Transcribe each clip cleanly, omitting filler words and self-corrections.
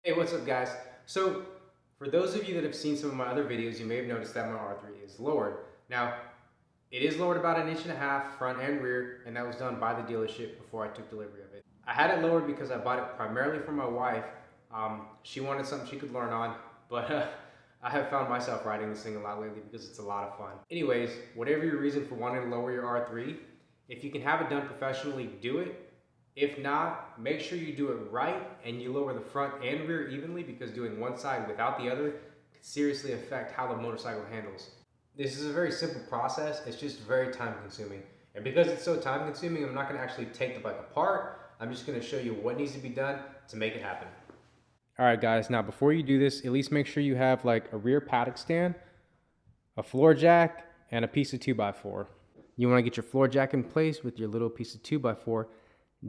Hey, what's up guys? So, for those of you that have seen some of my other videos, you may have noticed that my R3 is lowered. Now, it is lowered about 1.5 inches front and rear, and that was done by the dealership before I took delivery of it. I had it lowered because I bought it primarily for my wife. She wanted something she could learn on, but I have found myself riding this thing a lot lately because it's a lot of fun. Anyways, whatever your reason for wanting to lower your R3, if you can have it done professionally, do it. If not, make sure you do it right and you lower the front and rear evenly, because doing one side without the other could seriously affect how the motorcycle handles. This is a very simple process, it's just very time consuming. And because it's so time consuming, I'm not gonna actually take the bike apart. I'm just gonna show you what needs to be done to make it happen. All right guys, now before you do this, at least make sure you have like a rear paddock stand, a floor jack, and a piece of 2x4. You wanna get your floor jack in place with your little piece of 2x4.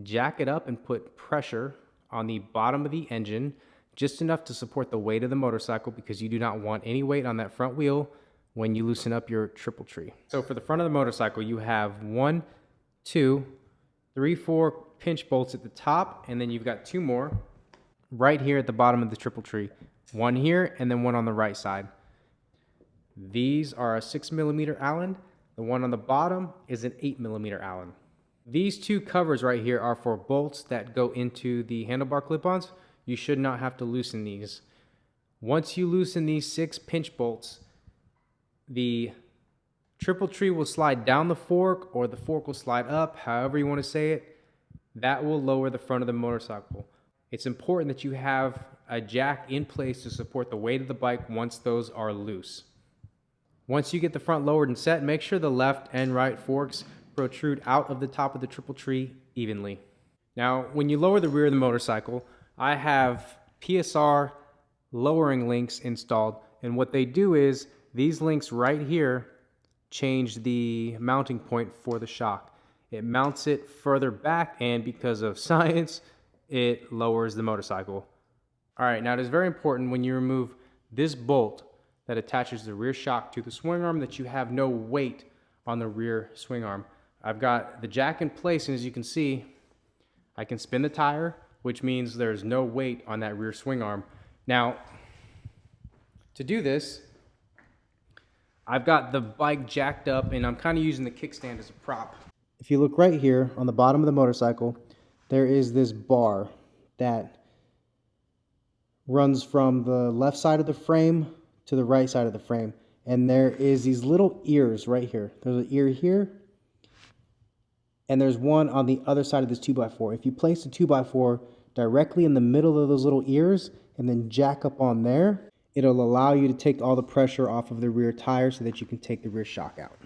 Jack it up and put pressure on the bottom of the engine, just enough to support the weight of the motorcycle, because you do not want any weight on that front wheel when you loosen up your triple tree. So for the front of the motorcycle, you have 1, 2, 3, 4 pinch bolts at the top, and then you've got 2 more right here at the bottom of the triple tree. 1 here and then 1 on the right side. These are a 6mm Allen. The one on the bottom is an 8mm Allen. These 2 covers right here are for bolts that go into the handlebar clip-ons. You should not have to loosen these. Once you loosen these 6 pinch bolts, the triple tree will slide down the fork, or the fork will slide up, however you want to say it. That will lower the front of the motorcycle. It's important that you have a jack in place to support the weight of the bike once those are loose. Once you get the front lowered and set, make sure the left and right forks protrude out of the top of the triple tree evenly. Now, when you lower the rear of the motorcycle, I have PSR lowering links installed, and what they do is these links right here change the mounting point for the shock. It mounts it further back, and because of science, it lowers the motorcycle. All right, now it is very important when you remove this bolt that attaches the rear shock to the swing arm that you have no weight on the rear swing arm. I've got the jack in place, and as you can see, I can spin the tire, which means there's no weight on that rear swing arm. Now, to do this, I've got the bike jacked up, and I'm kind of using the kickstand as a prop. If you look right here on the bottom of the motorcycle, there is this bar that runs from the left side of the frame to the right side of the frame. And there is these little ears right here. There's an ear here, and there's one on the other side of this 2x4. If you place the 2x4 directly in the middle of those little ears and then jack up on there, it'll allow you to take all the pressure off of the rear tire so that you can take the rear shock out.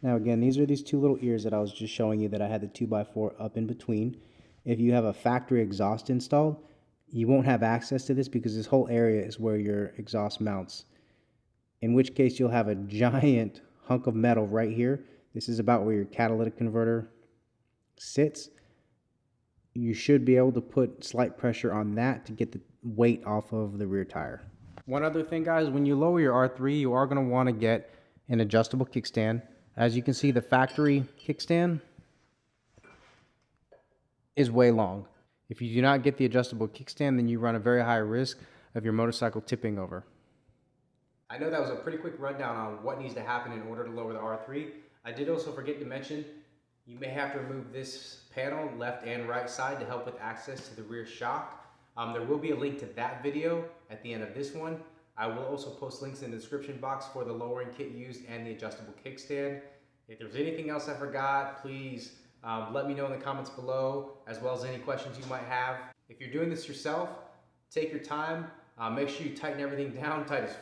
Now again, these are these 2 little ears that I was just showing you that I had the 2x4 up in between. If you have a factory exhaust installed, you won't have access to this because this whole area is where your exhaust mounts. In which case you'll have a giant hunk of metal right here. This is about where your catalytic converter sits. You should be able to put slight pressure on that to get the weight off of the rear tire. One other thing, guys, when you lower your R3, you are going to want to get an adjustable kickstand. As you can see, the factory kickstand is way long. If you do not get the adjustable kickstand, then you run a very high risk of your motorcycle tipping over. I know that was a pretty quick rundown on what needs to happen in order to lower the R3. I did also forget to mention, you may have to remove this panel, left and right side, to help with access to the rear shock. There will be a link to that video at the end of this one. I will also post links in the description box for the lowering kit used and the adjustable kickstand. If there's anything else I forgot, please let me know in the comments below, as well as any questions you might have. If you're doing this yourself, take your time. Make sure you tighten everything down tight as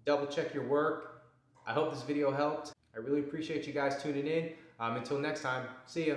double check your work. I hope this video helped. I really appreciate you guys tuning in. Until next time, see ya.